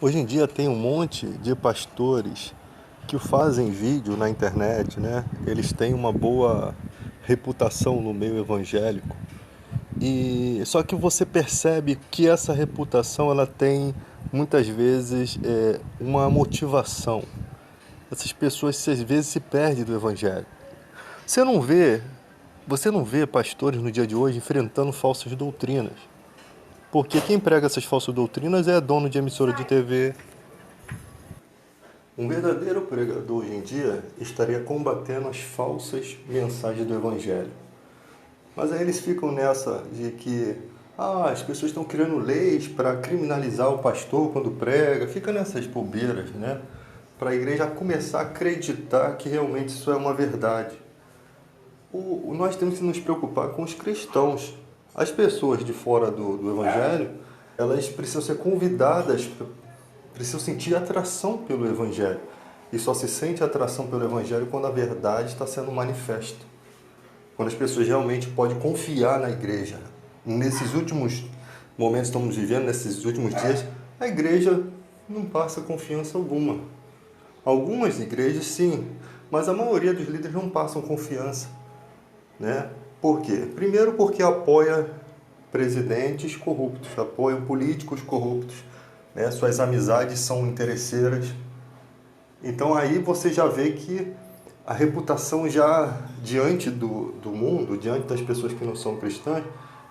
Hoje em dia tem um monte de pastores que fazem vídeo na internet, né? Eles têm uma boa reputação no meio evangélico. E só que você percebe que essa reputação ela tem muitas vezes uma motivação. Essas pessoas às vezes se perdem do evangelho. Você não vê, você não vê pastores no dia de hoje enfrentando falsas doutrinas. Porque quem prega essas falsas doutrinas é dono de emissora de TV. Um verdadeiro pregador hoje em dia estaria combatendo as falsas mensagens do Evangelho. Mas aí eles ficam nessa de que as pessoas estão criando leis para criminalizar o pastor quando prega, fica nessas bobeiras, né? Para a igreja começar a acreditar que realmente isso é uma verdade. Nós temos que nos preocupar com os cristãos. As pessoas de fora do Evangelho, elas precisam ser convidadas, precisam sentir atração pelo Evangelho. E só se sente atração pelo Evangelho quando a verdade está sendo manifesta. Quando as pessoas realmente podem confiar na igreja. Nesses últimos momentos que estamos vivendo, nesses últimos dias, a igreja não passa confiança alguma. Algumas igrejas sim, mas a maioria dos líderes não passam confiança. Né? Por quê? Primeiro porque apoia presidentes corruptos, apoia políticos corruptos, né? Suas amizades são interesseiras. Então aí você já vê que a reputação já diante do mundo, diante das pessoas que não são cristãs,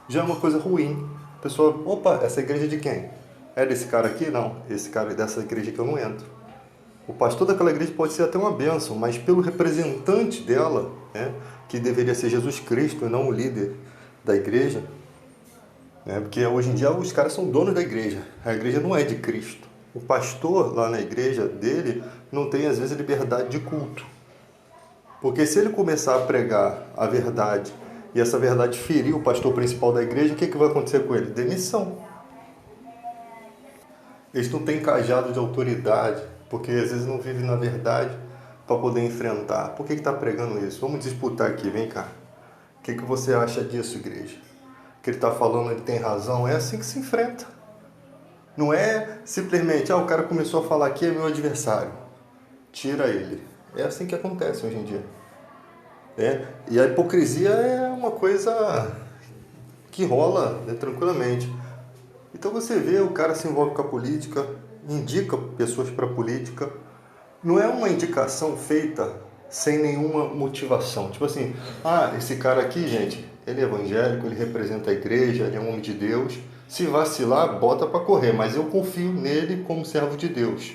já é uma coisa ruim. A pessoa, opa, essa igreja é de quem? É desse cara aqui? Não, esse cara é dessa igreja que eu não entro. O pastor daquela igreja pode ser até uma bênção, mas pelo representante dela, né, que deveria ser Jesus Cristo e não o líder da igreja, né, porque hoje em dia os caras são donos da igreja, a igreja não é de Cristo. O pastor lá na igreja dele não tem às vezes liberdade de culto, porque se ele começar a pregar a verdade e essa verdade ferir o pastor principal da igreja, o que vai acontecer com ele? Demissão. Eles não têm cajado de autoridade, porque às vezes não vivem na verdade para poder enfrentar. Por que está pregando isso? Vamos disputar aqui, vem cá. O que você acha disso, igreja? O que ele está falando, ele tem razão? É assim que se enfrenta. Não é simplesmente, o cara começou a falar aqui, é meu adversário. Tira ele. É assim que acontece hoje em dia. E a hipocrisia é uma coisa que rola, né, tranquilamente. Então você vê, o cara se envolve com a política, indica pessoas para a política. Não é uma indicação feita sem nenhuma motivação. Tipo assim, esse cara aqui, gente, ele é evangélico, ele representa a igreja, ele é um homem de Deus. Se vacilar, bota para correr, mas eu confio nele como servo de Deus.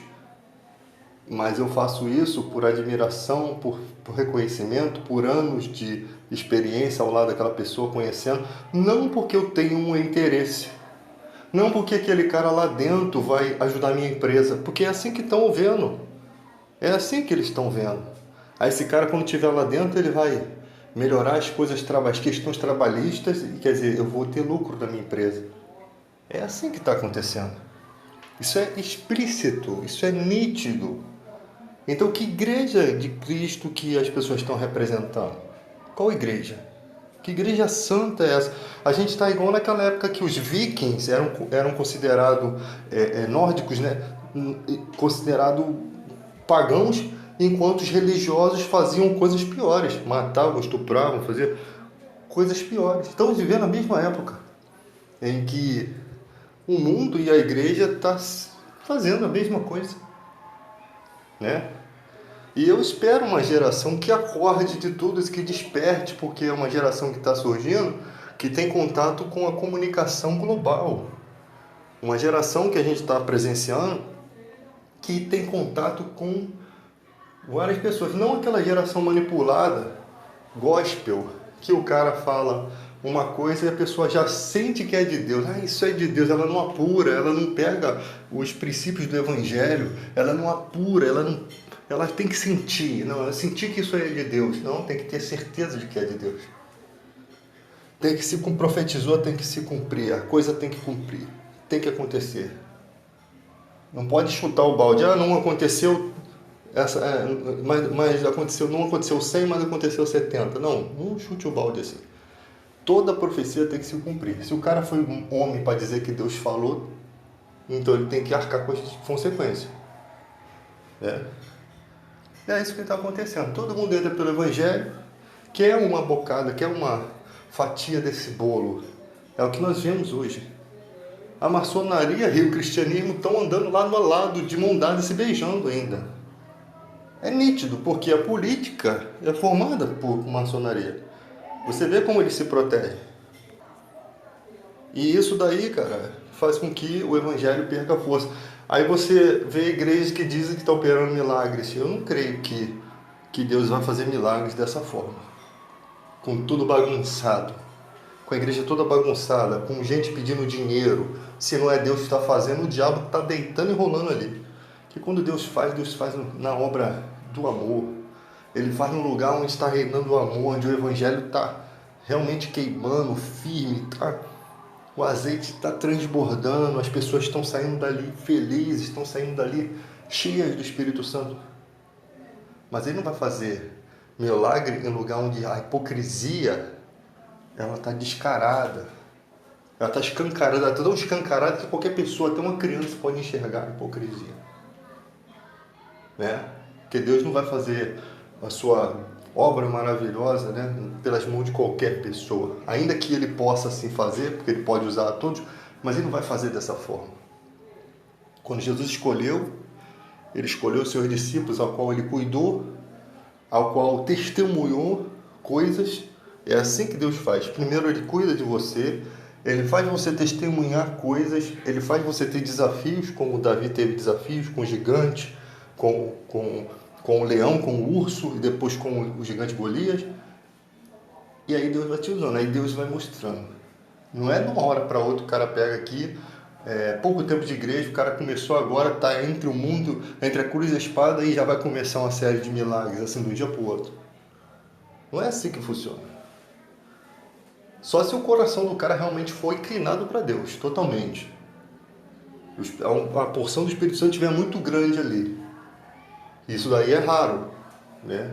Mas eu faço isso por admiração, por reconhecimento, por anos de experiência ao lado daquela pessoa, conhecendo, não porque eu tenho um interesse. Não porque aquele cara lá dentro vai ajudar a minha empresa, porque é assim que estão vendo. É assim que eles estão vendo. Aí esse cara, quando estiver lá dentro, ele vai melhorar as questões trabalhistas, e quer dizer, eu vou ter lucro da minha empresa. É assim que está acontecendo. Isso é explícito, isso é nítido. Então, que igreja de Cristo que as pessoas estão representando? Qual igreja? Que igreja santa é essa? A gente está igual naquela época que os vikings eram considerados nórdicos, né? Considerados pagãos, enquanto os religiosos faziam coisas piores. Matavam, estupravam, faziam coisas piores. Estamos vivendo a mesma época em que o mundo e a igreja estão fazendo a mesma coisa. Né? E eu espero uma geração que acorde de tudo isso, que desperte, porque é uma geração que está surgindo, que tem contato com a comunicação global. Uma geração que a gente está presenciando, que tem contato com várias pessoas. Não aquela geração manipulada, gospel, que o cara fala uma coisa e a pessoa já sente que é de Deus. Isso é de Deus. Ela não apura, ela não pega os princípios do evangelho, ela não apura, ela tem que sentir. Não, ela sentir que isso é de Deus. Não, tem que ter certeza de que é de Deus. Tem que se profetizou, tem que se cumprir. A coisa tem que cumprir. Tem que acontecer. Não pode chutar o balde. Não aconteceu, mas aconteceu, não aconteceu 100, mas aconteceu 70. Não chute o balde assim. Toda profecia tem que se cumprir. Se o cara foi um homem para dizer que Deus falou, Então ele tem que arcar com as consequências. Né? E é isso que está acontecendo. Todo mundo entra pelo Evangelho, quer uma bocada, quer uma fatia desse bolo. É o que nós vemos hoje. A maçonaria e o cristianismo estão andando lado a lado, de mão dada, se beijando ainda. É nítido, porque a política é formada por maçonaria. Você vê como eles se protegem. E isso daí, cara, faz com que o evangelho perca força. Aí você vê igrejas que dizem que estão operando milagres. Eu não creio que Deus vai fazer milagres dessa forma. Com tudo bagunçado. Com a igreja toda bagunçada, com gente pedindo dinheiro. Se não é Deus que está fazendo, o diabo está deitando e rolando ali. Que quando Deus faz na obra do amor. Ele faz num lugar onde está reinando o amor, onde o evangelho está realmente queimando, firme, o azeite está transbordando, as pessoas estão saindo dali felizes, estão saindo dali cheias do Espírito Santo. Mas ele não vai fazer milagre em lugar onde a hipocrisia ela está descarada, ela está escancarada, ela está tão escancarada que qualquer pessoa, até uma criança, pode enxergar a hipocrisia. Né? Porque Deus não vai fazer a sua obra maravilhosa, né, pelas mãos de qualquer pessoa. Ainda que ele possa assim fazer, porque ele pode usar a todos, mas ele não vai fazer dessa forma. Quando Jesus escolheu, ele escolheu os seus discípulos, ao qual ele cuidou, ao qual testemunhou coisas. É assim que Deus faz. Primeiro ele cuida de você, ele faz você testemunhar coisas, ele faz você ter desafios, como Davi teve desafios com gigantes, com o leão, com o urso e depois com o gigante Golias. E aí Deus vai te usando, aí Deus vai mostrando. Não é de uma hora para outra o cara pega aqui, pouco tempo de igreja, o cara começou agora, está entre o mundo, entre a cruz e a espada e já vai começar uma série de milagres, assim, de um dia para o outro. Não é assim que funciona. Só se o coração do cara realmente foi inclinado para Deus, totalmente. A porção do Espírito Santo estiver muito grande ali. Isso daí é raro, né?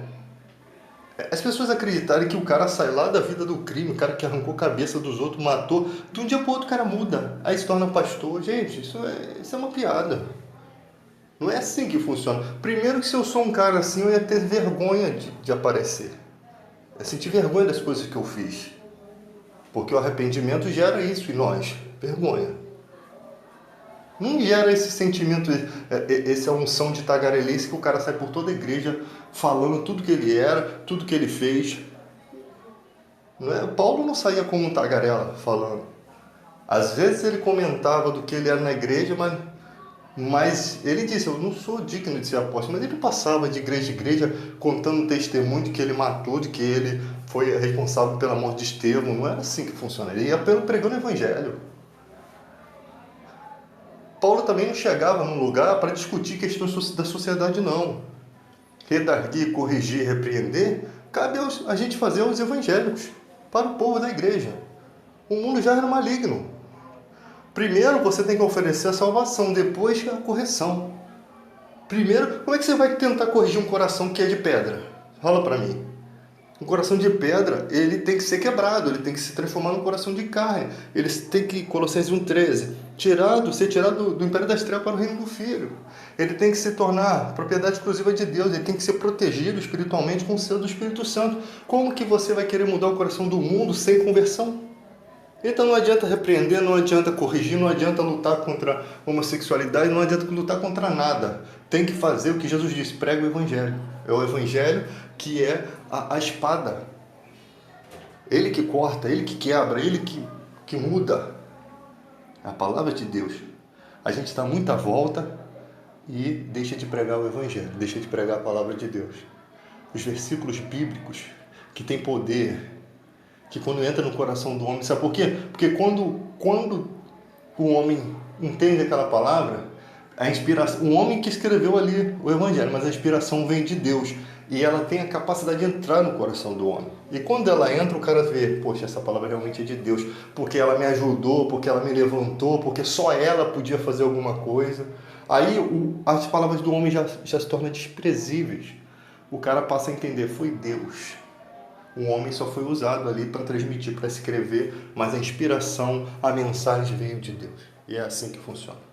As pessoas acreditarem que o cara sai lá da vida do crime, o cara que arrancou a cabeça dos outros, matou, de um dia para o outro o cara muda, aí se torna pastor. Gente, isso é uma piada. Não é assim que funciona. Primeiro que se eu sou um cara assim, eu ia ter vergonha de aparecer. Eu ia sentir vergonha das coisas que eu fiz. Porque o arrependimento gera isso em nós, vergonha. Não gera esse sentimento, essa unção de tagarelice que o cara sai por toda a igreja falando tudo que ele era, tudo que ele fez. Não é? Paulo não saía como um tagarela falando. Às vezes ele comentava do que ele era na igreja, mas ele disse, eu não sou digno de ser apóstolo. Mas ele passava de igreja contando testemunho de que ele matou, de que ele foi responsável pela morte de Estevão. Não era assim que funciona. Ele ia pregando o evangelho. Paulo também não chegava num lugar para discutir questões da sociedade, não. Redarguir, corrigir, repreender, cabe a gente fazer os evangélicos, para o povo da igreja. O mundo já era maligno. Primeiro você tem que oferecer a salvação, depois a correção. Primeiro, como é que você vai tentar corrigir um coração que é de pedra? Fala para mim. Um coração de pedra, ele tem que ser quebrado, ele tem que se transformar num coração de carne. Ele tem que, Colossenses 1,13, ser tirado do império das trevas para o reino do Filho. Ele tem que se tornar propriedade exclusiva de Deus, ele tem que ser protegido espiritualmente com o selo do Espírito Santo. Como que você vai querer mudar o coração do mundo sem conversão? Então não adianta repreender, não adianta corrigir, não adianta lutar contra a homossexualidade, não adianta lutar contra nada. Tem que fazer o que Jesus disse, prega o Evangelho. É o Evangelho que é a espada. Ele que corta, ele que quebra, ele que muda. É a palavra de Deus. A gente dá muita volta e deixa de pregar o Evangelho, deixa de pregar a palavra de Deus. Os versículos bíblicos que têm poder, que quando entra no coração do homem, sabe por quê? Porque quando o homem entende aquela palavra, a inspiração, o homem que escreveu ali o Evangelho, mas a inspiração vem de Deus e ela tem a capacidade de entrar no coração do homem. E quando ela entra, o cara vê, poxa, essa palavra realmente é de Deus, porque ela me ajudou, porque ela me levantou, porque só ela podia fazer alguma coisa. Aí as palavras do homem já se tornam desprezíveis. O cara passa a entender, foi Deus. O homem só foi usado ali para transmitir, para escrever, mas a inspiração, a mensagem veio de Deus. E é assim que funciona.